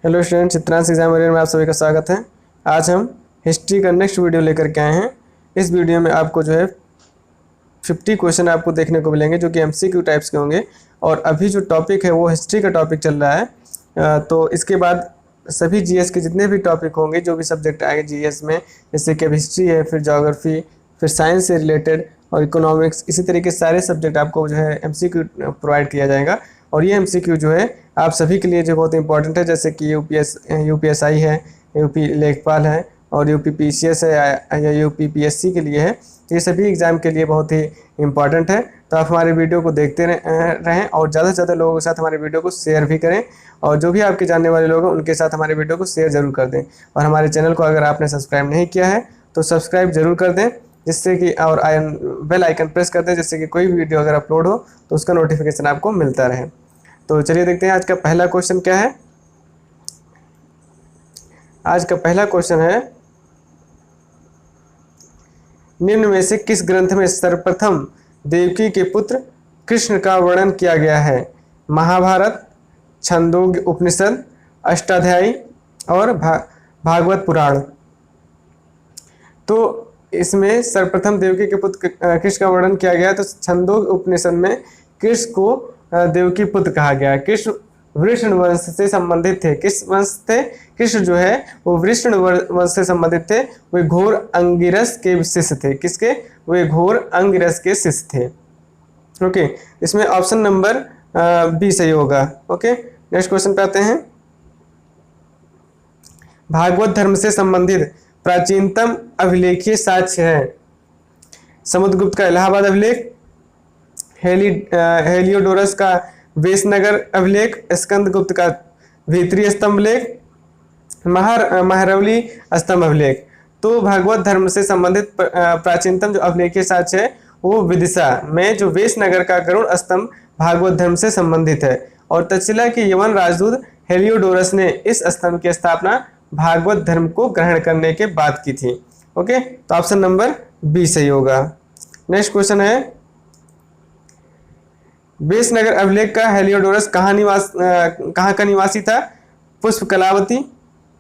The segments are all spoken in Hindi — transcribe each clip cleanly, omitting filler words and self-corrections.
Hello student, Chitransh exam warrior में आप सभी का स्वागत है। आज हम हिस्ट्री का नेक्स्ट वीडियो लेकर के आए हैं। इस वीडियो में आपको जो है 50 क्वेश्चन आपको देखने को मिलेंगे जो कि एमसीक्यू टाइप्स के होंगे। और अभी जो टॉपिक है वो हिस्ट्री का टॉपिक चल रहा है। तो इसके बाद सभी जीएस के जितने भी टॉपिक होंगे, जो भी सब्जेक्ट आएंगे जीएस में, जैसे कि अब हिस्ट्री है, फिर ज्योग्राफी, फिर साइंस से रिलेटेड और इकोनॉमिक्स, इसी तरीके सारे सब्जेक्ट आपको जो है एमसीक्यू प्रोवाइड किया जाएगा। और ये एमसीक्यू जो है आप सभी के लिए जो बहुत इंपॉर्टेंट है, जैसे कि यूपीएसआई है, यूपी लेखपाल है और यूपी पीसीएस है या यूपी पीएससी के लिए है। ये सभी एग्ज़ाम के लिए बहुत ही इंपॉर्टेंट है। तो आप हमारे वीडियो को देखते रहें और ज़्यादा से ज़्यादा लोगों के साथ हमारे वीडियो को शेयर भी करें। और जो भी आपके जानने वाले लोग हैं उनके साथ हमारे वीडियो को शेयर ज़रूर कर दें। और हमारे चैनल को अगर आपने सब्सक्राइब नहीं किया है तो सब्सक्राइब ज़रूर कर दें, जिससे कि और बेल आइकन प्रेस कर दें, जिससे कि कोई भी वीडियो अगर अपलोड हो तो उसका नोटिफिकेशन आपको मिलता रहे। तो चलिए देखते हैं आज का पहला क्वेश्चन क्या है। आज का पहला क्वेश्चन है, निम्न में से किस ग्रंथ में सर्वप्रथम देवकी के पुत्र कृष्ण का वर्णन किया गया है? महाभारत, छंदोग्य उपनिषद, अष्टाध्यायी और भागवत पुराण। तो इसमें सर्वप्रथम देवकी के पुत्र कृष्ण का वर्णन किया गया है। तो छंदोग्य उपनिषद में कृष्ण को देवकी पुत्र कहा गया। कृष्ण वृषण वंश से संबंधित थे। किस वंश थे? कृष्ण जो है वो वृषण वंश से संबंधित थे। वे घोर अंगिरस के शिष्य थे। किसके? वे घोर अंगिरस के शिष्य थे। ओके, इसमें ऑप्शन नंबर बी सही होगा। ओके, नेक्स्ट क्वेश्चन पे आते हैं। भागवत धर्म से संबंधित प्राचीनतम अभिलेखीय साक्ष्य है। समुद्रगुप्त का इलाहाबाद अभिलेख, हेलियोडोरस का वेशनगर अभिलेख, स्कंदगुप्त का भीतरी स्तंभ लेख, महरौली स्तंभ अभिलेख। तो भागवत धर्म से संबंधित प्राचीनतम जो अभिलेखीय साक्ष्य है वो विदिशा में जो वेशनगर का गरुड़ स्तंभ भागवत धर्म से संबंधित है। और तक्षशिला के यवन राजदूत हेलियोडोरस ने इस स्तंभ की स्थापना भागवत धर्म को ग्रहण करने के बाद की थी। ओके, तो ऑप्शन नंबर बी सही होगा। नेक्स्ट क्वेश्चन है, वेशनगर अभिलेख का हेलियोडोरस कहाँ का निवासी था? पुष्प कलावती,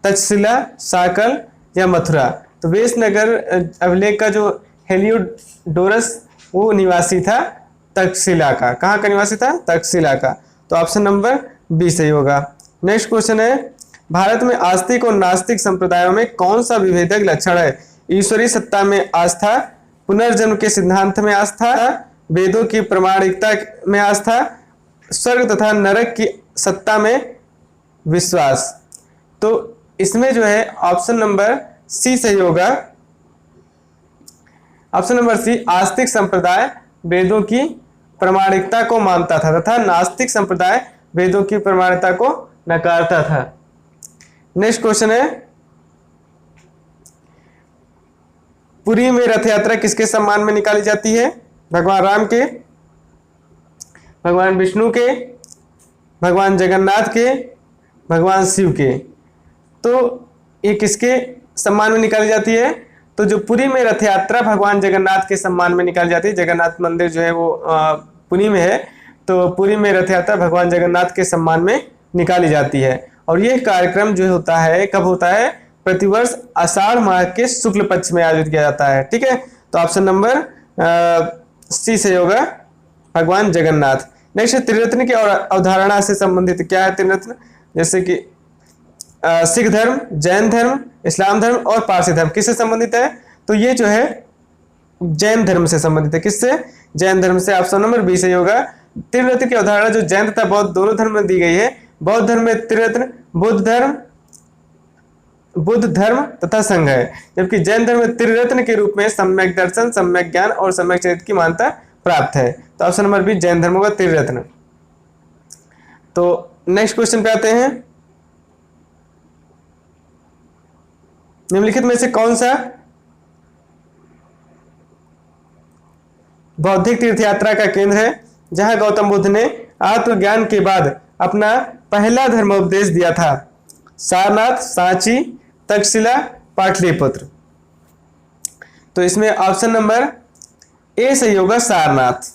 तक्षशिला, साकल या मथुरा। तो वेशनगर अभिलेख का जो हेलियोडोरस वो निवासी था तक्षशिला का। कहाँ का निवासी था? तक्षशिला का। तो ऑप्शन नंबर बी सही होगा। नेक्स्ट क्वेश्चन है, भारत में आस्तिक और नास्तिक संप्रदायों में कौन सा विभेदक लक्षण है? ईश्वरीय सत्ता में आस्था, पुनर्जन्म के सिद्धांत में आस्था, वेदों की प्रामाणिकता में आस्था, स्वर्ग तथा नरक की सत्ता में विश्वास। तो इसमें जो है ऑप्शन नंबर सी सही होगा। ऑप्शन नंबर सी, आस्तिक संप्रदाय वेदों की प्रामाणिकता को मानता था तथा नास्तिक संप्रदाय वेदों की प्रामाणिकता को नकारता था। नेक्स्ट क्वेश्चन है, पुरी में रथ यात्रा किसके सम्मान में निकाली जाती है? भगवान राम के, भगवान विष्णु के, भगवान जगन्नाथ के, भगवान शिव के। तो ये किसके सम्मान में निकाली जाती है? तो जो पुरी में रथ यात्रा भगवान जगन्नाथ के सम्मान में निकाली जाती है। जगन्नाथ मंदिर जो है वो पुरी में है। तो पुरी में रथ यात्रा भगवान जगन्नाथ के सम्मान में निकाली जाती है। और ये कार्यक्रम जो होता है कब होता है? प्रतिवर्ष आषाढ़ माह के शुक्ल पक्ष में आयोजित किया जाता है। ठीक है, तो ऑप्शन नंबर सी से होगा, भगवान जगन्नाथ। नेक्स्ट, त्रिरत्न की अवधारणा से संबंधित क्या है? त्रिरत्न जैसे कि सिख धर्म, जैन धर्म, इस्लाम धर्म और पारसी धर्म किससे संबंधित है? तो ये जो है जैन धर्म से संबंधित है। किससे? जैन धर्म से। ऑप्शन नंबर बी सही होगा। त्रिरत्न की अवधारणा जो जैन तथा बौद्ध दोनों धर्म में दी गई है। बौद्ध धर्म में त्रिरत्न, बुद्ध धर्म तथा संघ है, जबकि जैन धर्म में त्रिरत्न के रूप में सम्यक दर्शन, सम्यक ज्ञान और सम्यक चरित्र की मान्यता प्राप्त है। तो ऑप्शन नंबर बी जैन धर्म होगा, त्रिरत्न। तो नेक्स्ट क्वेश्चन पे आते हैं, निम्नलिखित में से कौन सा बौद्धिक तीर्थ यात्रा का केंद्र है जहां गौतम बुद्ध ने आत्मज्ञान के बाद अपना पहला धर्मोपदेश दिया था? सारनाथ, सांची, तक्षशिला, पाटलिपुत्र। तो इसमें ऑप्शन नंबर ए सही होगा, सारनाथ।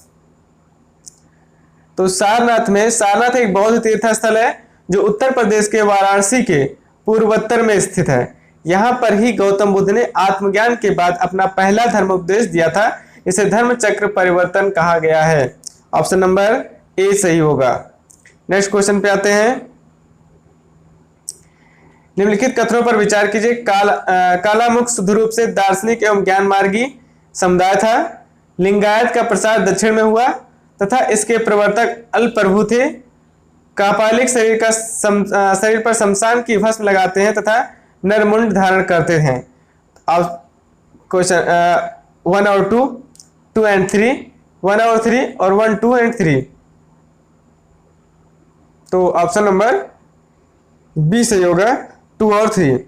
तो सारनाथ एक बौद्ध तीर्थ स्थल है जो उत्तर प्रदेश के वाराणसी के पूर्वोत्तर में स्थित है। यहाँ पर ही गौतम बुद्ध ने आत्मज्ञान के बाद अपना पहला धर्मोपदेश दिया था। इसे धर्म चक्र परिवर्तन कहा गया है। ऑप्शन नंबर ए सही होगा। नेक्स्ट क्वेश्चन पे आते हैं। निम्नलिखित कथनों पर विचार कीजिए। कालामुख शुद्ध रूप से दार्शनिक एवं ज्ञान मार्गी समुदाय था। लिंगायत का प्रसार दक्षिण में हुआ तथा इसके प्रवर्तक अल्पप्रभु थे। कापालिक शरीर पर शमशान की भस्म लगाते हैं तथा नरमुंड धारण करते हैं। अब क्वेश्चन 1 और 2, 2 एंड 3, 1 और 3 और 1, 2 एंड 3। तो ऑप्शन नंबर बी सही होगा, 2 और 3।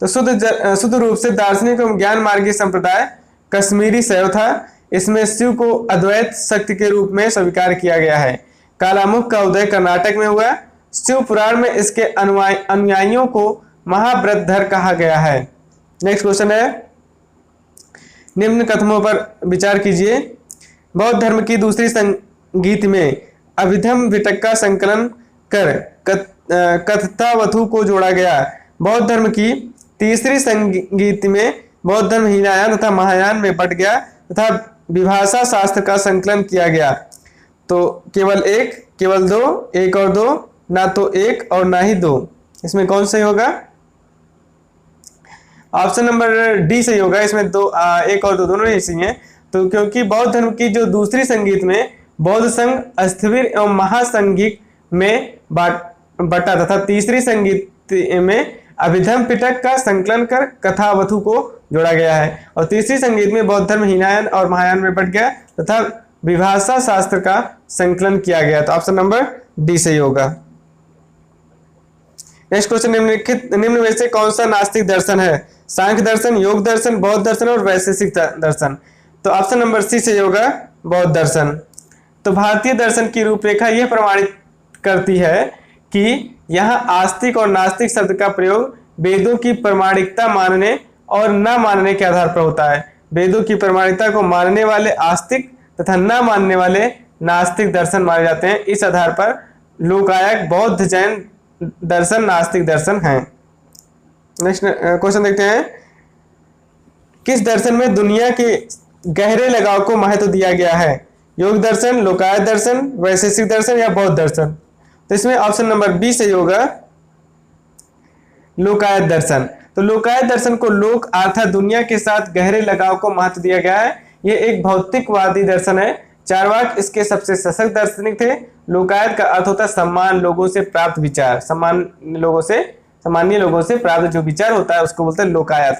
तो शुद्ध रूप से दार्शनिक एवं ज्ञान मार्गी संप्रदाय कश्मीरी शैव था। इसमें शिव को अद्वैत शक्ति के रूप में स्वीकार किया गया है। कालामुख का उदय कर्नाटक में हुआ। शिव पुराण में इसके अनुयायियों को महाव्रतधर कहा गया है। नेक्स्ट क्वेश्चन है, निम्न कथनों पर विचार कीजिए। बौद्ध धर्म की दूसरी संगीत में अभिधम विटक का संकलन कर कथावथु को जोड़ा गया। बौद्ध धर्म की तीसरी संगीत में बौद्ध धर्म हीनयान तथा महायान में बट गया तथा विभाषा शास्त्र का संकलन किया गया। तो केवल एक, केवल दो, एक और दो, ना तो एक और ना ही दो। इसमें कौन सही होगा? ऑप्शन नंबर डी सही होगा। इसमें दो, एक और दो दोनों ही सही हैं। तो क्योंकि बौद्ध धर्म की जो दूसरी संगीत में बौद्ध संघ अस्थिवीर एवं महासंघिक में बटा तथा तीसरी संगीत में अभिधम पिटक का संकलन कर कथावथु को जोड़ा गया है और तीसरी संगीत में बौद्ध धर्म हीनयान और महायान में बट गया तथा विभाषा शास्त्र का संकलन किया गया। तो ऑप्शन नंबर डी सही होगा। नेक्स्ट क्वेश्चन, निम्न में से कौन सा नास्तिक दर्शन है? सांख्य दर्शन, योग दर्शन, बौद्ध दर्शन और वैशेषिक दर्शन। तो ऑप्शन नंबर सी सही होगा, बौद्ध दर्शन। तो भारतीय दर्शन की रूपरेखा यह प्रमाणित करती है कि यहाँ आस्तिक और नास्तिक शब्द का प्रयोग वेदों की प्रामाणिकता मानने और न मानने के आधार पर होता है। वेदों की प्रामाणिकता को मानने वाले आस्तिक तथा न मानने वाले नास्तिक दर्शन माने जाते हैं। इस आधार पर लोकायत, बौद्ध, जैन दर्शन नास्तिक दर्शन हैं। नेक्स्ट क्वेश्चन देखते हैं। किस दर्शन में दुनिया के गहरे लगाव को महत्व दिया गया है? योग दर्शन, लोकायत दर्शन, वैशेषिक दर्शन या बौद्ध दर्शन? तो इसमें ऑप्शन नंबर बी सही होगा, लोकायत दर्शन। तो लोकायत दर्शन को लोक अर्थात दुनिया के साथ गहरे लगाव को महत्व दिया गया है। यह एक भौतिकवादी दर्शन है। चार्वाक इसके सबसे सशक्त दार्शनिक थे। लोकायत का अर्थ होता है सम्मान लोगों से प्राप्त विचार, सामान्य लोगों से प्राप्त जो विचार होता है उसको बोलते हैं लोकायत।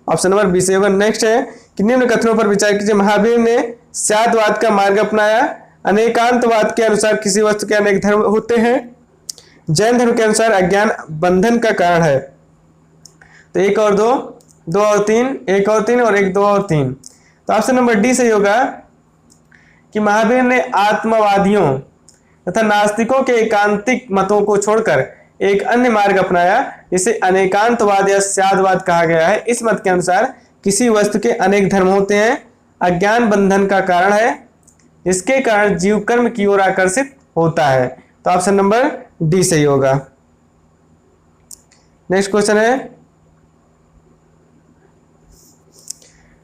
ऑप्शन नंबर बी सही होगा। नेक्स्ट है कि निम्न कथनों पर विचार कीजिए। महावीर ने स्यादवाद का मार्ग अपनाया। अनेकांतवाद के अनुसार किसी वस्तु के अनेक धर्म होते हैं। जैन धर्म के अनुसार अज्ञान बंधन का कारण है। तो एक और दो, दो और तीन, एक और तीन और एक, दो और तीन। तो ऑप्शन नंबर डी सही होगा कि महावीर ने आत्मवादियों तथा नास्तिकों के एकांतिक मतों को छोड़कर एक अन्य मार्ग अपनाया जिसे अनेकांतवाद या स्यादवाद कहा गया है। इस मत के अनुसार किसी वस्तु के अनेक धर्म होते हैं। अज्ञान बंधन का कारण है जिसके कारण जीव कर्म की ओर आकर्षित होता है। तो ऑप्शन नंबर डी सही होगा। नेक्स्ट क्वेश्चन है,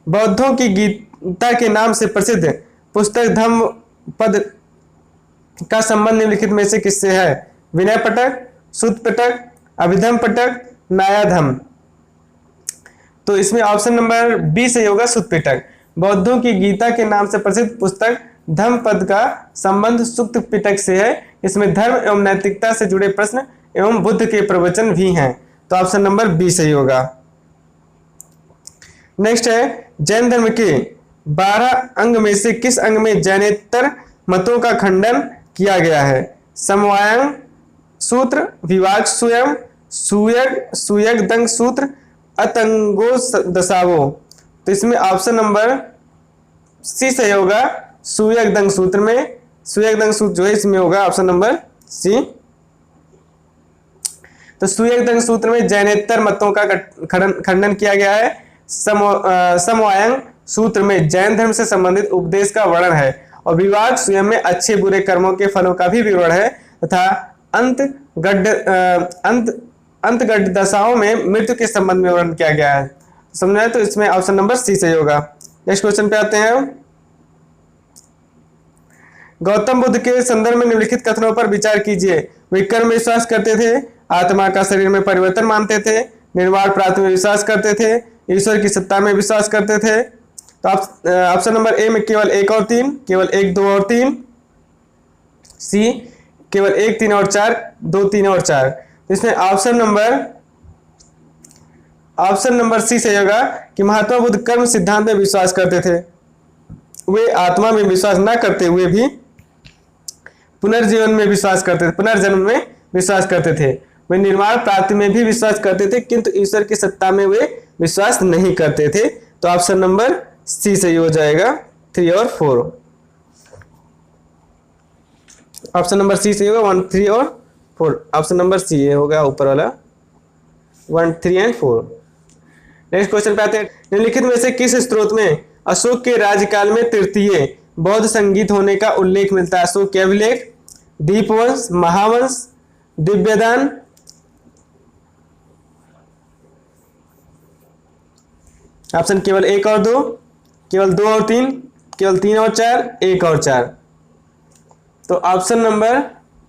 बौद्धों की गीता के नाम से प्रसिद्ध पुस्तक धम्मपद का संबंध निम्नलिखित में से किससे है? विनय पिटक, सुत्त पिटक, अभिधम पिटक, न्यायाधम। तो इसमें ऑप्शन नंबर बी सही होगा, सुत्त पिटक। बौद्धों की गीता के नाम से प्रसिद्ध पुस्तक धम्मपद का संबंध सुत्त पिटक से है। इसमें धर्म एवं नैतिकता से जुड़े प्रश्न एवं बुद्ध के प्रवचन भी हैं। तो ऑप्शन नंबर बी सही होगा। नेक्स्ट है, जैन धर्म के 12 अंग में से किस अंग में जैनेतर मतों का खंडन किया गया है? समवायंग सूत्र, विवाक स्वयं, सुयग दंग सूत्र, अतंगो दशावो। तो इसमें ऑप्शन नंबर सी सही होगा, सुयग दंग सूत्र में। सुयग दंग सूत्र जो है इसमें होगा ऑप्शन नंबर सी। तो सुयग दंग सूत्र में जैनेतर मतों का खंडन किया गया है। समवायंग सूत्र में जैन धर्म से संबंधित उपदेश का वर्णन है और विवाद स्वयं में अच्छे बुरे कर्मों के फलों का भी विवरण है तथा अंतगढ़ दशाओं में मृत्यु के संबंध में वर्णन किया गया है। समझ आए? तो इसमें ऑप्शन नंबर सी सही होगा। नेक्स्ट क्वेश्चन पे आते हैं। गौतम बुद्ध के संदर्भ में निम्नलिखित कथनों पर विचार कीजिए। वे कर्म में विश्वास करते थे, आत्मा का शरीर में परिवर्तन मानते थे, निर्वाण प्राप्ति में विश्वास करते थे, ईश्वर की सत्ता में विश्वास करते थे। तो ऑप्शन नंबर ए में केवल 1 और 3, केवल 1, 2 और 3, सी केवल 1, 3 और 4, 2, 3 और 4। तो इसमें ऑप्शन नंबर सी सही होगा कि महात्मा बुद्ध कर्म सिद्धांत में विश्वास करते थे। वे आत्मा में विश्वास न करते हुए भी पुनर्जीवन में विश्वास करते थे, पुनर्जन्म में विश्वास करते थे। वे निर्वाण प्राप्ति में भी विश्वास करते थे, किंतु ईश्वर की सत्ता में वे विश्वास नहीं करते थे। तो ऑप्शन नंबर सी सही हो जाएगा, 3 और 4। ऑप्शन नंबर सी सही होगा, 1, 3 और 4। ऑप्शन नंबर सी ये होगा ऊपर वाला, 1, 3 एंड 4। नेक्स्ट क्वेश्चन पे आते हैं। निम्नलिखित में से किस स्त्रोत में अशोक के राज्यकाल में तृतीय बौद्ध संगीत होने का उल्लेख मिलता है? अशोक के अभिलेख, दीपवंश, महावंश, दिव्यदान। ऑप्शन केवल 1 और 2, केवल 2 और 3, केवल 3 और 4, 1 और 4। तो ऑप्शन नंबर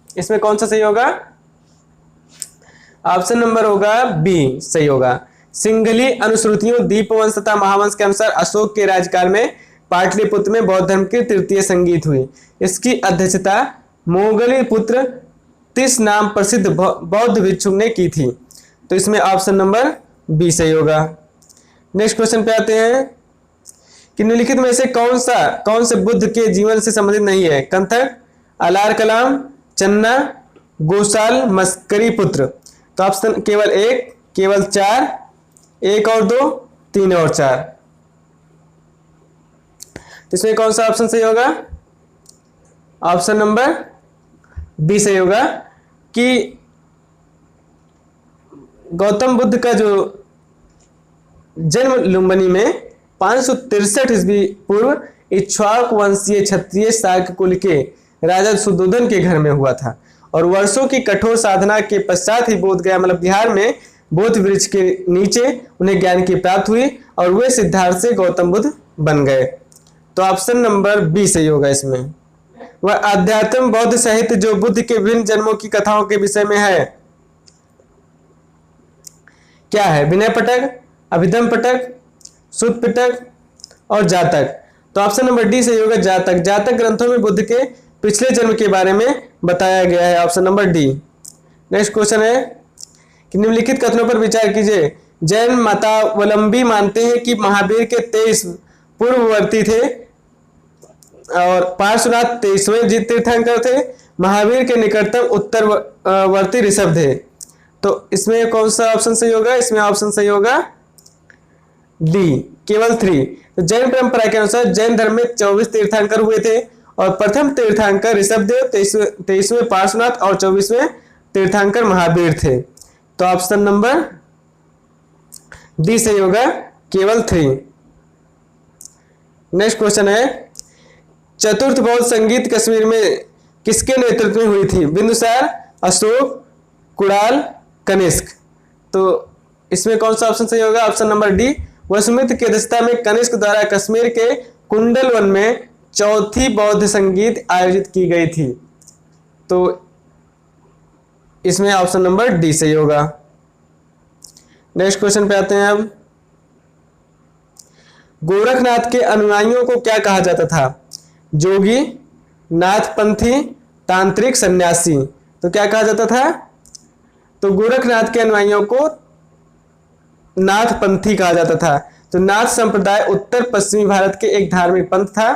इसमें कौन सा सही होगा? ऑप्शन नंबर होगा बी सही होगा। सिंघली अनुश्रुतियों दीपवंश तथा महावंश के अनुसार अशोक के राज्यकाल में पाटलिपुत्र में बौद्ध धर्म की तृतीय संगीत हुई। इसकी अध्यक्षता मोगली पुत्र तिस नाम प्रसिद्ध बौद्ध भिक्षु ने की थी। तो इसमें ऑप्शन नंबर बी सही होगा। नेक्स्ट क्वेश्चन पे आते हैं कि निम्नलिखित में से कौन से बुद्ध के जीवन से संबंधित नहीं है? कंथक, अलार कलाम, चन्ना, गोसाल, मस्करी पुत्र। तो ऑप्शन केवल 1, केवल 4, 1 और 2, 3 और 4। तो इसमें कौन सा ऑप्शन सही होगा? ऑप्शन नंबर बी सही होगा कि गौतम बुद्ध का जो जन्म लुम्बिनी में 563 ईस्वी पूर्व इक्ष्वाक वंशीय क्षत्रिय शाक्य कुल के राजा शुद्धोधन के घर में हुआ था और वर्षों की कठोर साधना के पश्चात ही बोध गया, मतलब बिहार में बोध वृक्ष के नीचे उन्हें ज्ञान की प्राप्ति हुई और वे सिद्धार्थ से गौतम बुद्ध बन गए। तो ऑप्शन नंबर बी सही होगा। इसमें वह अध्यात्म बौद्ध साहित्य जो बुद्ध के विभिन्न जन्मों की कथाओं के विषय में है क्या है? विनय पिटक, अभिधम पिटक, सुत पिटक और जातक। तो ऑप्शन नंबर डी सही होगा, जातक। जातक ग्रंथों में बुद्ध के पिछले जन्म के बारे में बताया गया है। Option number D. Next question है कि निम्नलिखित कथनों पर विचार कीजिए। जैन मतावलंबी मानते हैं कि महावीर के 23 पूर्ववर्ती थे और पार्श्वनाथ 23वें तीर्थंकर थे। महावीर के निकटतम उत्तरवर्ती ऋषभ थे। तो इसमें कौन सा ऑप्शन सही होगा? इसमें ऑप्शन सही होगा डी, केवल 3। तो जैन परंपरा के अनुसार जैन धर्म में 24 तीर्थंकर हुए थे और प्रथम तीर्थंकर ऋषभदेव, 23वें पार्श्वनाथ और 24वें तीर्थंकर महावीर थे। तो ऑप्शन नंबर डी सही होगा, केवल 3। नेक्स्ट क्वेश्चन है चतुर्थ बौद्ध संगीत कश्मीर में किसके नेतृत्व में हुई थी? बिंदुसार, अशोक, कुणाल, कनिष्क। तो इसमें कौन सा ऑप्शन सही होगा? Option number D. वसुमित्र की अध्यक्षता में कनिष्क द्वारा कश्मीर के कुंडल वन में चौथी बौद्ध संगीत आयोजित की गई थी। तो इसमें ऑप्शन नंबर डी सही होगा। नेक्स्ट क्वेश्चन पे आते हैं अब। गोरखनाथ के अनुयायियों को क्या कहा जाता था? जोगी, नाथपंथी, तांत्रिक, सन्यासी। तो क्या कहा जाता था? तो गोरखनाथ के अनुयायियों को नाथपंथी कहा जाता था। तो नाथ संप्रदाय उत्तर पश्चिमी भारत के एक धार्मिक पंथ था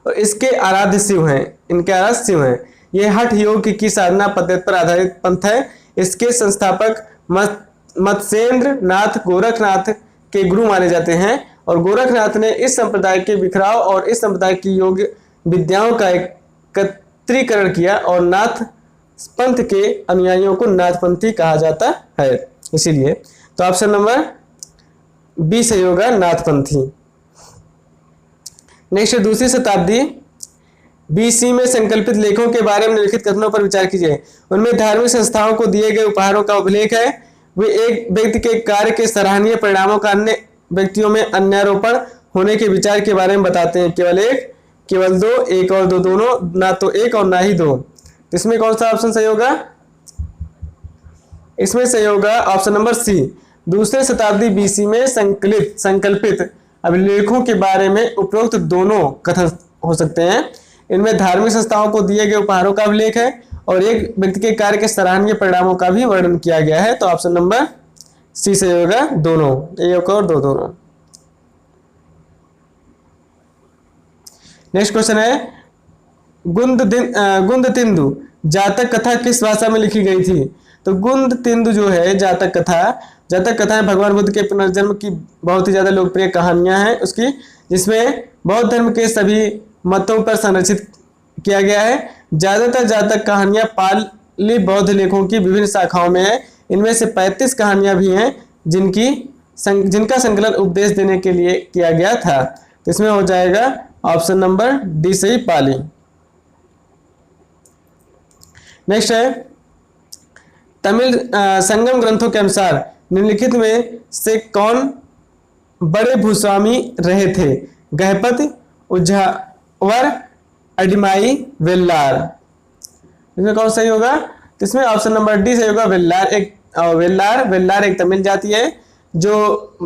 और इसके आराध्य शिव हैं, इनके आराध्य शिव हैं। यह हठ योग की साधना पद्धति पर आधारित पंथ है। इसके संस्थापक मत्स्येंद्र नाथ गोरखनाथ के गुरु माने जाते हैं और गोरखनाथ ने इस संप्रदाय के बिखराव और इस संप्रदाय की योग विद्याओं का एकत्रीकरण किया और नाथ पंथ के अनुयायियों को नाथपंथी कहा जाता है। इसीलिए तो ऑप्शन नंबर बी सही होगा, नाथपंथी। नेक्स्ट, दूसरी शताब्दी BC में संकल्पित लेखों के बारे में निम्नलिखित कथनों पर विचार कीजिए। उनमें धार्मिक संस्थाओं को दिए गए उपहारों का उल्लेख है। वे एक व्यक्ति के कार्य के सराहनीय परिणामों का अन्य व्यक्तियों में अन्यारोपण होने के विचार के बारे में बताते हैं। केवल एक, केवल दो, एक और दो, दोनों, ना तो एक और ना ही दो। तो इसमें कौन सा ऑप्शन सही होगा? इसमें सही होगा ऑप्शन नंबर सी। दूसरे शताब्दी BC में संकल्पित अभिलेखों के बारे में उपरोक्त दोनों कथन हो सकते हैं। इनमें धार्मिक संस्थाओं को दिए गए उपहारों का उल्लेख है और एक व्यक्ति के कार्य के सराहनीय परिणामों का भी वर्णन किया गया है। तो ऑप्शन नंबर सी सही होगा, दोनों, एक और दो, दोनों। नेक्स्ट क्वेश्चन है, गुंदतिंदु जातक कथा किस भाषा में लिखी गई थी? तो गुंदतिंदु जो है जातक कथाएं भगवान बुद्ध के पुनर्जन्म की बहुत ही ज्यादा लोकप्रिय कहानियां हैं उसकी, जिसमें बौद्ध धर्म के सभी मतों पर संरचित किया गया है। ज्यादातर जातक कहानियां पाली बौद्ध लेखों की विभिन्न शाखाओं में है। इनमें से 35 कहानियां भी हैं जिनका संकलन उपदेश देने के लिए किया गया था। तो इसमें हो जाएगा ऑप्शन नंबर डी सही, पाली। नेक्स्ट है, तमिल संगम ग्रंथों के अनुसार निम्नलिखित में से कौन बड़े भूस्वामी रहे थे? गहपति, उझावर, अडिमाई, वेल्लार। इसमें कौन सही होगा? तो इसमें ऑप्शन नंबर डी सही होगा, वेल्लार। वेल्लार एक तमिल जाति है जो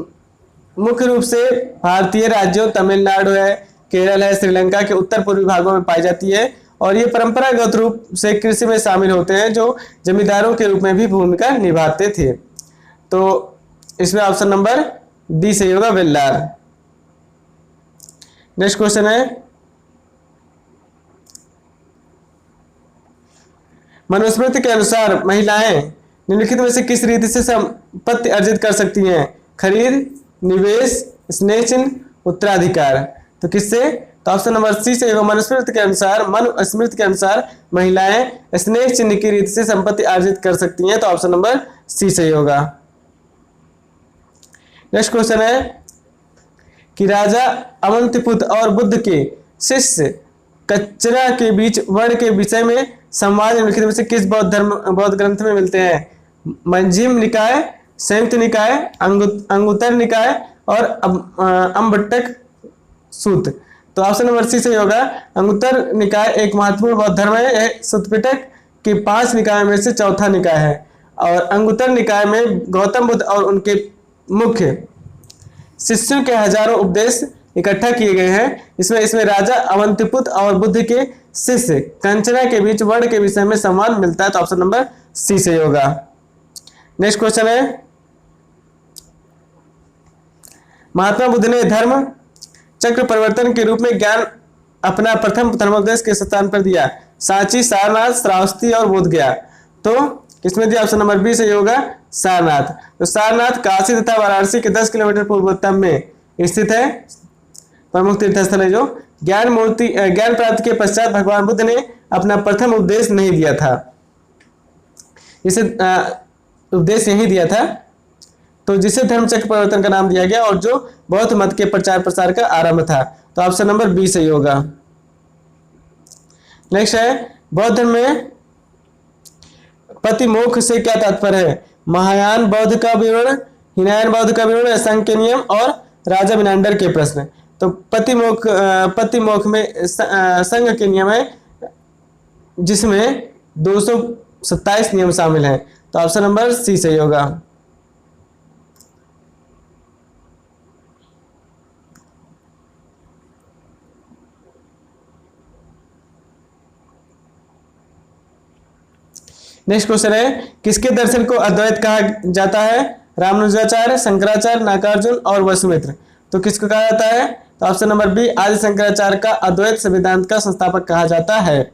मुख्य रूप से भारतीय राज्यों तमिलनाडु है, केरल है, श्रीलंका के उत्तर पूर्वी भागों में पाई जाती है और ये परंपरागत रूप से कृषि में शामिल होते हैं, जो जमींदारों के रूप में भी भूमिका निभाते थे। तो इसमें ऑप्शन नंबर डी सही होगा, वेल्लार। नेक्स्ट क्वेश्चन है, मनुस्मृति के अनुसार महिलाएं निम्नलिखित में से किस रीति से संपत्ति अर्जित कर सकती हैं? खरीद, निवेश, स्नेह चिन्ह, उत्तराधिकार। तो किससे? तो ऑप्शन नंबर सी से होगा, मनुस्मृति के अनुसार महिलाएं स्नेह चिन्ह की रीति से संपत्ति अर्जित कर सकती हैं। तो ऑप्शन नंबर सी सही होगा। नेक्स्ट क्वेश्चन है कि राजा अवंतिपुत्र और बुद्ध के शिष्य कचरा के बीच वर्ण के विषय में संवाद निम्नलिखित में से किस बौद्ध ग्रंथ में मिलते हैं? मध्यम निकाय, संयुक्त निकाय, अंगुत्तर निकाय और अम्बट्टक सूत्र। तो ऑप्शन नंबर सी सही होगा। अंगुत्तर निकाय एक महत्वपूर्ण बौद्ध धर्म है। यह सूत्र पिटक के 5 निकाय में से चौथा निकाय है और अंगुत्तर निकाय में गौतम बुद्ध और उनके मुख्य शिष्यों के हजारों उपदेश इकट्ठा किए गए हैं। इसमें राजा अवंतिपुत्र और बुद्ध के शिष्य कंचना के बीच वर्ण के विषय में संवाद मिलता है। तो ऑप्शन नंबर सी सही होगा। नेक्स्ट क्वेश्चन है, महात्मा बुद्ध ने धर्म चक्र परिवर्तन के रूप में ज्ञान अपना प्रथम धर्मोपदेश के स्थान पर दिया? सांची, सारनाथ, श्रावस्ती और बोधगया। तो इसमें दिया ऑप्शन नंबर बी सही होगा, सारनाथ। तो सारनाथ काशी तथा वाराणसी के 10 किलोमीटर पूर्वोत्तर में स्थित है, प्रमुख तीर्थ स्थल है। जो ज्ञान प्राप्ति के पश्चात भगवान बुद्ध ने अपना प्रथम उपदेश नहीं दिया था, इसे उपदेश यही दिया था, तो जिसे धर्मचक्र परिवर्तन का नाम दिया गया और जो बौद्ध मत के प्रचार प्रसार का आरंभ था। तो ऑप्शन नंबर बी सही होगा। नेक्स्ट है, बौद्ध धर्म में पति मोक्ष से क्या तात्पर्य है? महायान बौद्ध का विवरण, हीनयान बौद्ध का विवरण, असंग के नियम और राजा मिनांडर के प्रश्न। तो पति मोक्ष में संघ के नियम है जिसमें 227 नियम शामिल हैं। तो ऑप्शन नंबर सी सही होगा। नेक्स्ट क्वेश्चन है, किसके दर्शन को अद्वैत कहा जाता है? रामानुजाचार्य, शंकराचार्य, नागार्जुन और वसुमित्र। तो किसको कहा जाता है? तो ऑप्शन नंबर बी, आदि शंकराचार्य का अद्वैत सिद्धांत का संस्थापक कहा जाता है।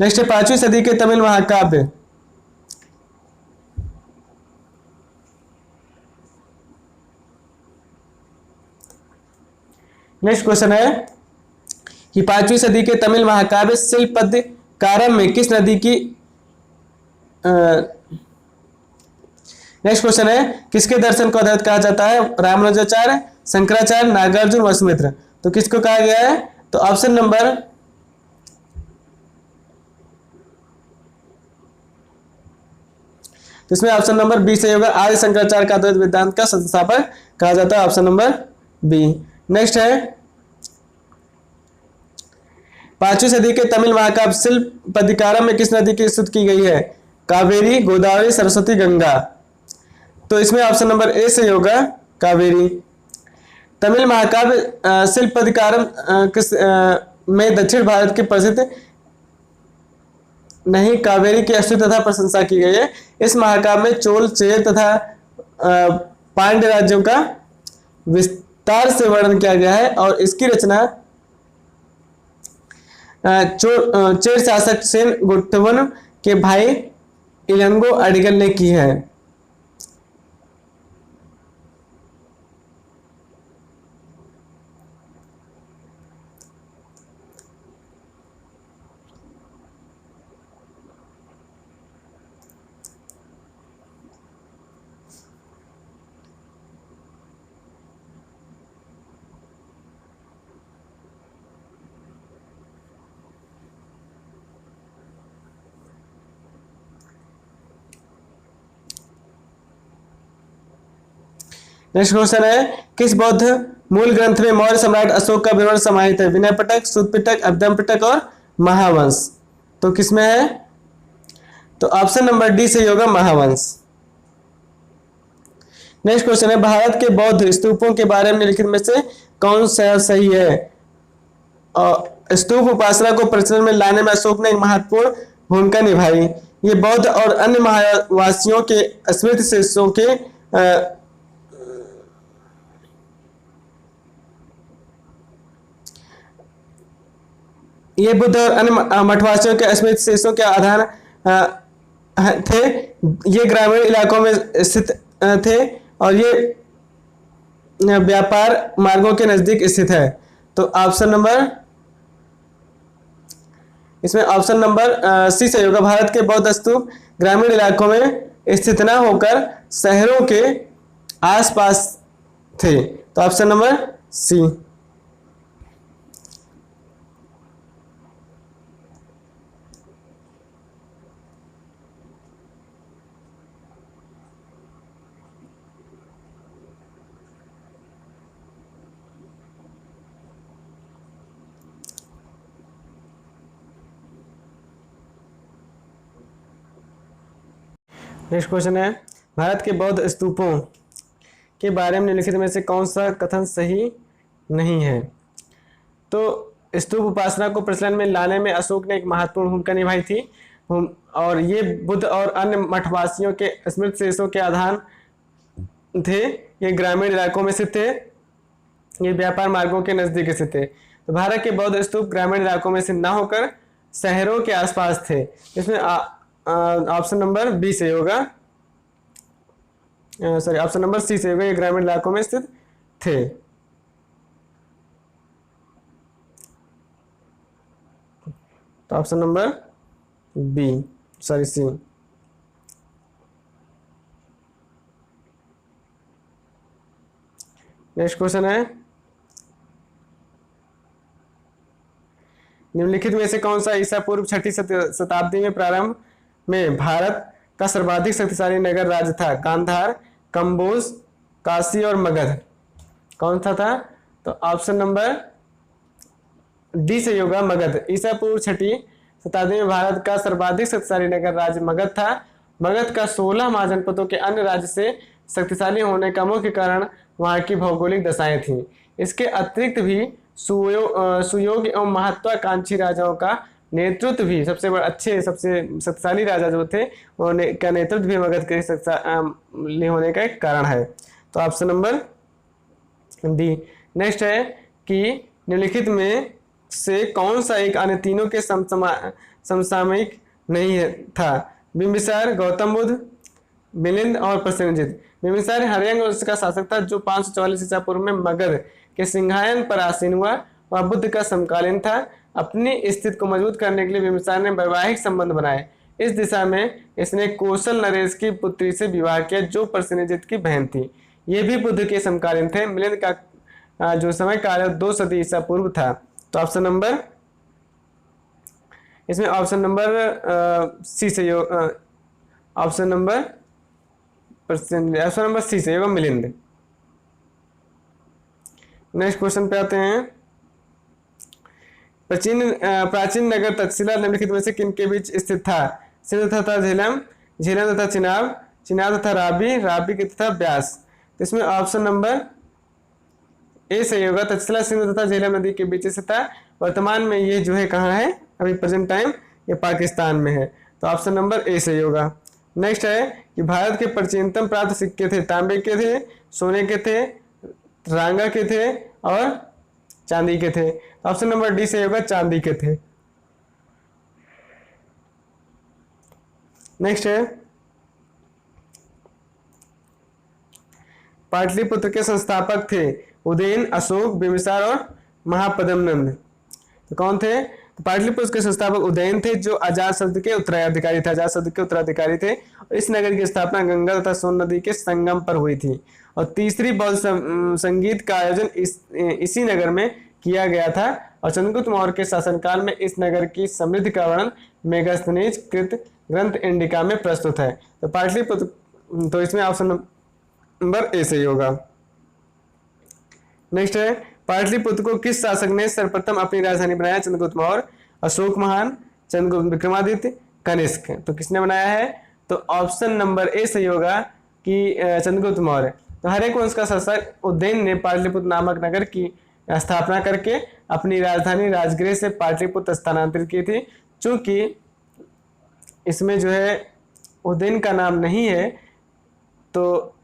नेक्स्ट है, 5वीं सदी के तमिल महाकाव्य। नेक्स्ट क्वेश्चन है कि 5वीं सदी के तमिल महाकाव्य शिल्पद्कारम में किस नदी की नेक्स्ट क्वेश्चन है, किसके दर्शन को अद्वैत कहा जाता है? रामानुजाचार्य, शंकराचार्य, नागार्जुन, वसुमित्र। तो किसको कहा गया है? तो ऑप्शन नंबर तो इसमें ऑप्शन नंबर बी सही होगा। आदि शंकराचार्य का अद्वैत वेदांत का संस्थापक कहा जाता है, ऑप्शन नंबर बी। नेक्स्ट है 5वीं सदी के तमिल महाकाव्य शिल्पदिकारम में किस नदी की स्तुति की गई है? कावेरी, गोदावरी, सरस्वती, गंगा। तो इसमें ऑप्शन नंबर ए सही होगा, कावेरी। तमिल महाकाव्य शिल्पदिकारम किस में दक्षिण भारत के प्रसिद्ध नहीं कावेरी की स्तुति तथा प्रशंसा की गई है। इस महाकाव्य में चोल, चेर तथा पांड्य राज्यों का विस्तार से वर्णन किया गया है और इसकी रचना चेर शासक सेन गुट्टवन के भाई इलंगो अडिगल ने की है। नेक्स्ट क्वेश्चन है किस बौद्ध मूल ग्रंथ में मौर्य सम्राट अशोक का विवरण समाहित है? विनय पिटक, सूत पिटक, अभिधम पिटक और महावंश। तो किसमें है? तो ऑप्शन नंबर डी सही होगा, महावंश। नेक्स्ट क्वेश्चन है भारत के बौद्ध स्तूपों के बारे में निम्नलिखित में से कौन सा सही है? स्तूप उपासना को प्रचलन में लाने में अशोक ने एक महत्वपूर्ण भूमिका निभाई। ये बौद्ध और अन्य महावासियों के स्मृति शेषों के ये बुद्ध और अन्य मठवासियों के स्मृति शेषों के आधार थे। ये ग्रामीण इलाकों में स्थित थे और ये व्यापार मार्गों के नजदीक स्थित है। तो ऑप्शन नंबर इसमें ऑप्शन नंबर सी सही होगा। भारत के बौद्ध स्तूप ग्रामीण इलाकों में स्थित न होकर शहरों के आसपास थे। तो option number C. Next question है भारत के बौद्ध स्तूपों के बारे में निम्नलिखित में से कौन सा कथन सही नहीं है? तो स्तूप उपासना को प्रचलन में लाने में अशोक ने एक महत्वपूर्ण भूमिका निभाई थी और ये बुद्ध और अन्य मठवासियों के स्मृति शेषों के आधार थे। ये ग्रामीण इलाकों में स्थित थे। ये व्यापार मार्गों के नजदीक स्थित थे। तो भारत के बौद्ध स्तूप ग्रामीण इलाकों में से न होकर शहरों के आसपास थे। इसमें ऑप्शन नंबर बी से होगा, सॉरी ऑप्शन नंबर सी से होगा। ये ग्रामीण इलाकों में स्थित थे। तो option number B, sorry C. Next question है निम्नलिखित में से कौन सा ईसा पूर्व 6वीं शताब्दी में प्रारंभ में भारत का सर्वाधिक शक्तिशाली नगर राज्य था? गांधार, कंबोज, काशी और मगध। कौन सा था? तो ऑप्शन नंबर डी से होगा, मगध। ईसा पूर्व 6वीं शताब्दी में भारत का सर्वाधिक शक्तिशाली नगर राज्य मगध था। मगध का 16 महाजनपदों के अन्य राज्य से शक्तिशाली होने का मुख्य कारण वहां की भौगोलिक दशाएं थीं। इसके अतिरिक्त भी सुयोग्य एवं महत्वाकांक्षी राजाओं का नेतृत्व भी सबसे अच्छे सबसे शक्तिशाली राजा जो थे का नेतृत्व भी मगध के शक्तिशाली होने का एक कारण है। तो ऑप्शन नंबर डी। नेक्स्ट है कि निम्नलिखित में से कौन सा एक अन्य तीनों के समसामयिक नहीं था? बिंबिसार, गौतम बुद्ध, मिलिंद और प्रसेनजित। बिंबिसार हरियांग वंश का शासक था जो 544 ईसा पूर्व में मगध के सिंहासन पर आसीन हुआ। वह बुद्ध का समकालीन था। अपनी स्थिति को मजबूत करने के लिए बिंबिसार ने वैवाहिक संबंध बनाए। इस दिशा में इसने कौशल नरेश की पुत्री से विवाह किया जो प्रसेनजित की बहन थी। ये भी बुद्ध के समकालीन थे। मिलिंद का जो समय काल 2 सदी ईसा पूर्व था। तो ऑप्शन नंबर इसमें ऑप्शन नंबर सी से option number option number C सही होगा, मिलिंद। नेक्स्ट क्वेश्चन पे आते हैं। प्राचीन नगर तक्षशिला निम्नलिखित में से किन के बीच स्थित था? सिंध तथा झेलम, झेलम तथा चिनाब, चिनाब तथा राबी, राबी के तथा ब्यास। तो इसमें ऑप्शन नंबर ए सही होगा, तक्षशिला सिंध तथा झेलम नदी के बीच स्थित था। वर्तमान में ये जो है कहाँ है, अभी प्रेजेंट टाइम ये पाकिस्तान में है। तो ऑप्शन नंबर ए सही होगा। नेक्स्ट है कि भारत के प्राचीनतम प्राप्त सिक्के थे, तांबे के थे, सोने के थे, रांगा के थे और चांदी के थे। ऑप्शन नंबर डी सही होगा, चांदी के थे। नेक्स्ट है पाटलिपुत्र के संस्थापक थे उदयन, अशोक, बिंबिसार और महापद्मनंद। तो कौन थे? तो पाटलिपुत्र के संस्थापक उदयन थे, जो अजातशत्रु के उत्तराधिकारी थे, अजातशत्रु के उत्तराधिकारी थे। और इस नगर की स्थापना गंगा तथा सोन नदी के संगम पर हुई थी। और तीसरी बौद्ध संगीत का आयोजन इसी नगर में किया गया था। और चंद्रगुप्त मौर्य के शासनकाल में इस नगर की समृद्धि का वर्णन मेगास्थनीज कृत ग्रंथ इंडिका में प्रस्तुत है। तो पाटलिपुत्र, तो इसमें ऑप्शन नंबर ए सही होगा। नेक्स्ट है पाटलिपुत्र को किस शासक ने सर्वप्रथम अपनी राजधानी बनाया? चंद्रगुप्त मौर्य, अशोक महान, चंद्रगुप्त विक्रमादित्य, कनिष्क। तो किसने बनाया है? तो ऑप्शन नंबर ए सही होगा कि चंद्रगुप्त मौर्य। तो हर एक वंश का शासक उदयन ने पाटलिपुत्र नामक नगर की स्थापना करके अपनी राजधानी राजगृह से पाटलिपुत्र स्थानांतरित की थी। चूंकि इसमें जो है उदयन का नाम नहीं है, तो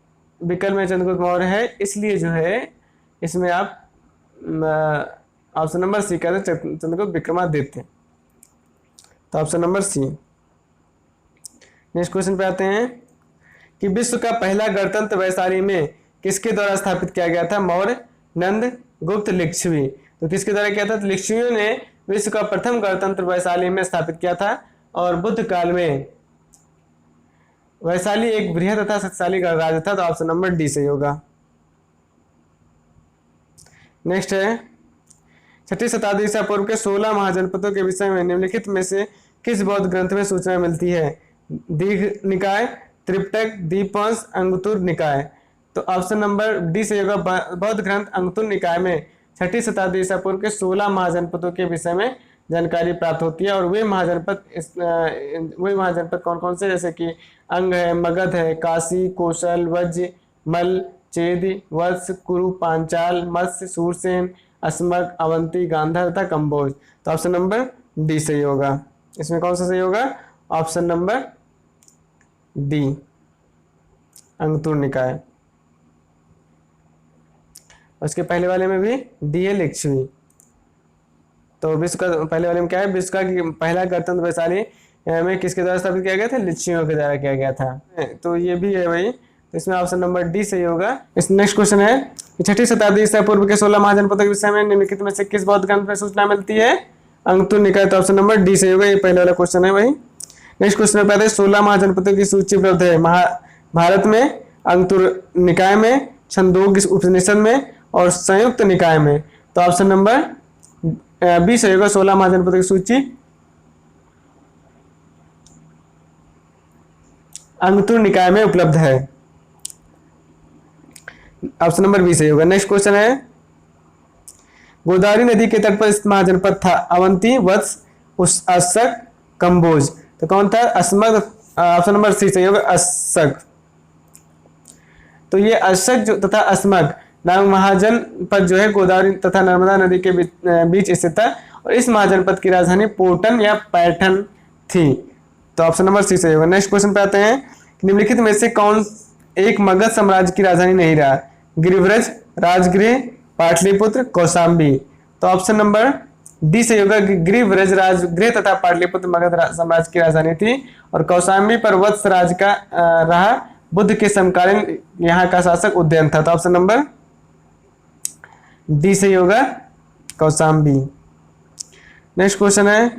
विकल्प में चंद्रगुप्त मौर्य है, इसलिए जो है इसमें आप ऑप्शन नंबर सी कहते हैं, चंद्रगुप्त विक्रमादित्य। तो option number C. Next question पे आते हैं कि विश्व का पहला गणतंत्र वैशाली में किसके द्वारा स्थापित किया गया था? मौर्य, नंद, गुप्त, लिच्छवी। तो किसके द्वारा किया था? तो लिच्छवियों ने विश्व का प्रथम गणतंत्र वैशाली में स्थापित किया था। और बुद्ध काल में वैशाली एक बृहद तथा शक्तिशाली गणराज्य था। तो ऑप्शन नंबर डी सही होगा। नेक्स्ट है 6वीं शताब्दी ईसा पूर्व के 16 महाजनपदों के विषय में निम्नलिखित में से किस बौद्ध ग्रंथ में सूचना मिलती है? दीर्घ निकाय, त्रिपिटक, दीपवंश, अंगुत्तर निकाय। तो ऑप्शन नंबर डी सही होगा, बौद्ध ग्रंथ अंगुत्तर निकाय में 6वीं शताब्दी ईसा पूर्व के 16 महाजनपदों के विषय में जानकारी प्राप्त होती है। और वे महाजनपद कौन कौन से? जैसे कि अंग है, मगध है, काशी, कौशल, वज्र, मल, चेद, वत्स, कुरु, पांचाल, मत्स्य, सूरसेन, अस्मक, अवंती, गांधार तथा कंबोज। तो ऑप्शन नंबर डी सही होगा। इसमें कौन सा सही होगा? ऑप्शन नंबर डी, अंगुत्तर निकाय। उसके पहले वाले में भी डी है, लिच्छवी। तो विश्व का पहले वाले में क्या है? विश्व का पहला गणतंत्र वैशाली में किसके द्वारा स्थापित किया गया था? लिच्छवियों के द्वारा किया गया था। तो ये भी है भाई, तो इसमें ऑप्शन नंबर डी सही होगा। इस नेक्स्ट क्वेश्चन है कि 6वीं शताब्दी ईसा पूर्व के 16 महाजनपदों के विषय में निम्नलिखित में से किस बौद्ध ग्रंथ में सूचना मिलती है? अंगुत्तर निकाय। तो ऑप्शन नंबर डी सही होगा। ये पहले वाला क्वेश्चन है भाई। नेक्स्ट क्वेश्चन में पहले 16 महाजनपदों की सूची उपलब्ध है भारत में, अंगुत्तर निकाय में, छंदोग्य उपनिषद में और संयुक्त निकाय में। तो ऑप्शन नंबर बी सही होगा, 16 महाजनपदों की सूची अंगुत्तर निकाय में उपलब्ध है। ऑप्शन नंबर बी सही होगा। नेक्स्ट क्वेश्चन है गोदावरी नदी के तट पर स्थित महाजनपद था? अवंती, वत्स, अस्सक, कंबोज। तो कौन था? अस्मक। ऑप्शन नंबर सी सही होगा, अस्सक। तो ये अस्सक जो तथा अस्मक नामक महाजनपद जो है गोदावरी तथा नर्मदा नदी के बीच स्थित था। और इस महाजनपद की राजधानी पोटन या पैठन थी। तो ऑप्शन नंबर सी सही होगा। नेक्स्ट क्वेश्चन पे आते हैं, निम्नलिखित में से कौन एक मगध साम्राज्य की राजधानी नहीं रहा? गिरिव्रज, राजगृह, पाटलिपुत्र, कौशाम्बी। तो ऑप्शन नंबर डी सही होगा, गिरिव्रज राजगृह तथा पाटलिपुत्र मगध साम्राज्य की राजधानी थी। और कौशाम्बी पर वत्स राज का रहा। बुद्ध के समकालीन यहाँ का शासक उदयन था। तो ऑप्शन नंबर डी सही होगा, कौशाम्बी। नेक्स्ट क्वेश्चन है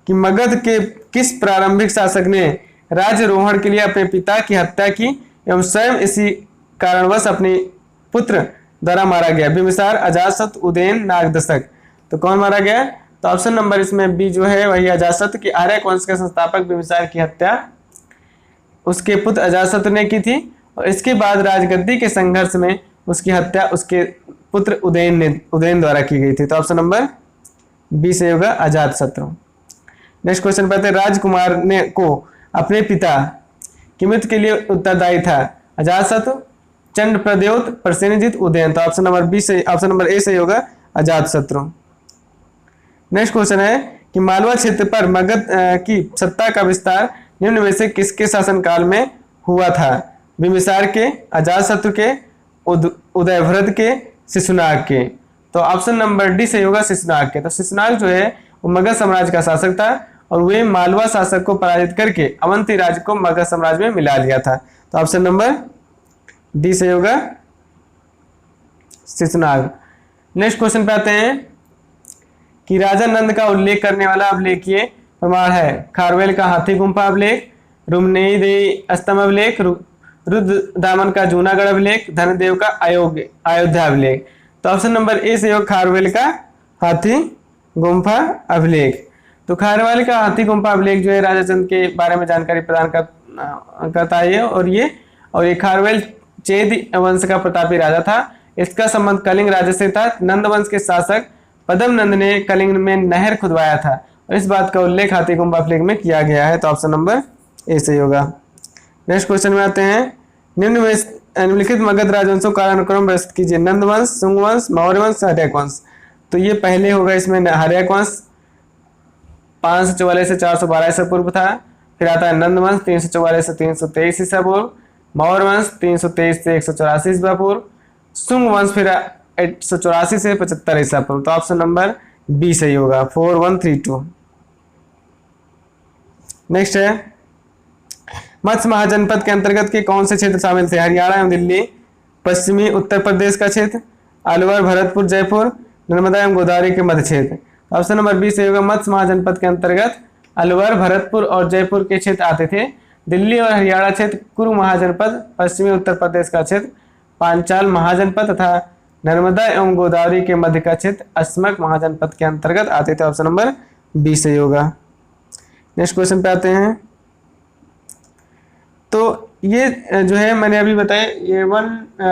कि मगध के किस प्रारंभिक शासक ने राज्यारोहण के लिए अपने पिता की हत्या की एवं स्वयं इसी कारणवश अपने पुत्र द्वारा मारा गया? बिंबिसार, अजातशत्रु, उदयन, नागदशक। तो कौन मारा गया? तो ऑप्शन नंबर इसमें बी जो है वही अजातशत्रु की आर्य वंश के संस्थापक बिंबिसार की हत्या उसके पुत्र अजातशत्रु ने की थी और इसके बाद राजगद्दी के संघर्ष में उसकी हत्या उसके पुत्र उदयन द्वारा की गई थी। तो ऑप्शन नंबर बी सही होगा, अजातशत्रु। नेक्स्ट क्वेश्चन पढ़ते हैं। राजकुमार ने को अपने पिता की मृत्यु के लिए उत्तरदायी था अजातशत्रु, चंद्रप्रद्योत, प्रसेनजित, उदयन। तो ऑप्शन नंबर बी सही, ऑप्शन नंबर ए सही होगा, अजातशत्रु। नेक्स्ट क्वेश्चन है कि मालवा क्षेत्र पर मगध की सत्ता का विस्तार निम्न में से किसके शासनकाल में हुआ था? बिंबिसार के, अजातशत्रु के, उदयभद्र के, शिशुनाग के। तो ऑप्शन नंबर डी सही होगा, शिशुनाग के। तो शिशुनाग जो है वो मगध साम्राज्य का शासक था और वे मालवा शासक को पराजित करके अवंती राज्य को मगध साम्राज्य में मिला लिया था। तो ऑप्शन नंबर डी सही होगा, शिशुनाग। नेक्स्ट क्वेश्चन पे आते हैं कि राजा नंद का उल्लेख करने वाला अभिलेखीय प्रमाण है। खारवेल का हाथी गुम्फा अभिलेख, रुक्मिणीदेवी स्तंभ अभिलेख, रुद्रदामन का जूनागढ़ अभिलेख, धनदेव का अयोध्या अभिलेख। तो ऑप्शन नंबर ए से होगा, खारवेल का हाथी गुम्फा अभिलेख। तो खारवेल का हाथी गुम्फा अभिलेख जो है राजा चंद के बारे में जानकारी प्रदान करता है और ये खारवेल चेद वंश का प्रतापी राजा था। इसका संबंध कलिंग राज्य से था। नंद वंश के शासक पद्म नंद ने कलिंग में नहर खुदवाया था और इस बात का उल्लेख हाथी गुम्फा अभिलेख में किया गया है। तो ऑप्शन नंबर ए सही होगा। नेक्स्ट क्वेश्चन में आते हैं। निम्नलिखित मगध राजवंशों का अनुक्रम प्रस्तुत कीजिए। नंद वंश, शुंग वंश, मौर्य वंश, हर्यक वंश। तो ये पहले होगा इसमें हर्यक वंश 544 से 412 ईसा पूर्व था। फिर आता है नंद वंश 344 से 323 ईसा पूर्व, मौर्य वंश 323 से 184 ईसा पूर्व, शुंग वंश फिर 184 से 75 ईसा पूर्व। तो ऑप्शन नंबर बी सही होगा, 4132। नेक्स्ट है मत्स्य महाजनपद के अंतर्गत के कौन से क्षेत्र शामिल थे? हरियाणा एवं दिल्ली, पश्चिमी उत्तर प्रदेश का क्षेत्र, अलवर, भरतपुर, जयपुर, नर्मदा एवं गोदावरी के मध्य क्षेत्र। ऑप्शन नंबर बी से होगा, मत्स्य महाजनपद के अंतर्गत अलवर, भरतपुर और जयपुर के क्षेत्र आते थे। दिल्ली और हरियाणा क्षेत्र कुरु महाजनपद, पश्चिमी उत्तर प्रदेश का क्षेत्र पांचाल महाजनपद तथा नर्मदा एवं गोदावरी के मध्य का क्षेत्र अस्मक महाजनपद के अंतर्गत आते थे। ऑप्शन नंबर बी सही होगा। नेक्स्ट क्वेश्चन पे आते हैं। तो ये जो है मैंने अभी बताया, ये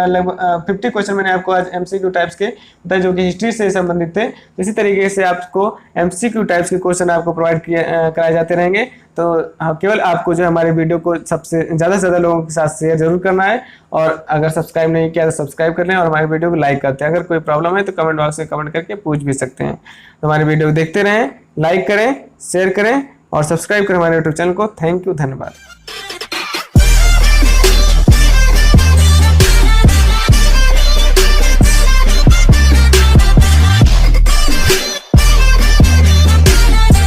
लगभग 50 क्वेश्चन मैंने आपको आज एमसीक्यू टाइप्स के बताए जो कि हिस्ट्री से संबंधित थे। इसी तरीके से आपको एमसीक्यू टाइप्स के क्वेश्चन आपको प्रोवाइड कराए जाते रहेंगे। तो केवल आपको जो हमारे वीडियो को सबसे ज़्यादा से ज़्यादा लोगों के साथ शेयर जरूर करना है और अगर सब्सक्राइब नहीं किया तो सब्सक्राइब कर लें और हमारे वीडियो को लाइक करते हैं। अगर कोई प्रॉब्लम है तो कमेंट बॉक्स में कमेंट करके पूछ भी सकते हैं। तो हमारे वीडियो को देखते रहें, लाइक करें, शेयर करें और सब्सक्राइब करें हमारे यूट्यूब चैनल को। थैंक यू, धन्यवाद।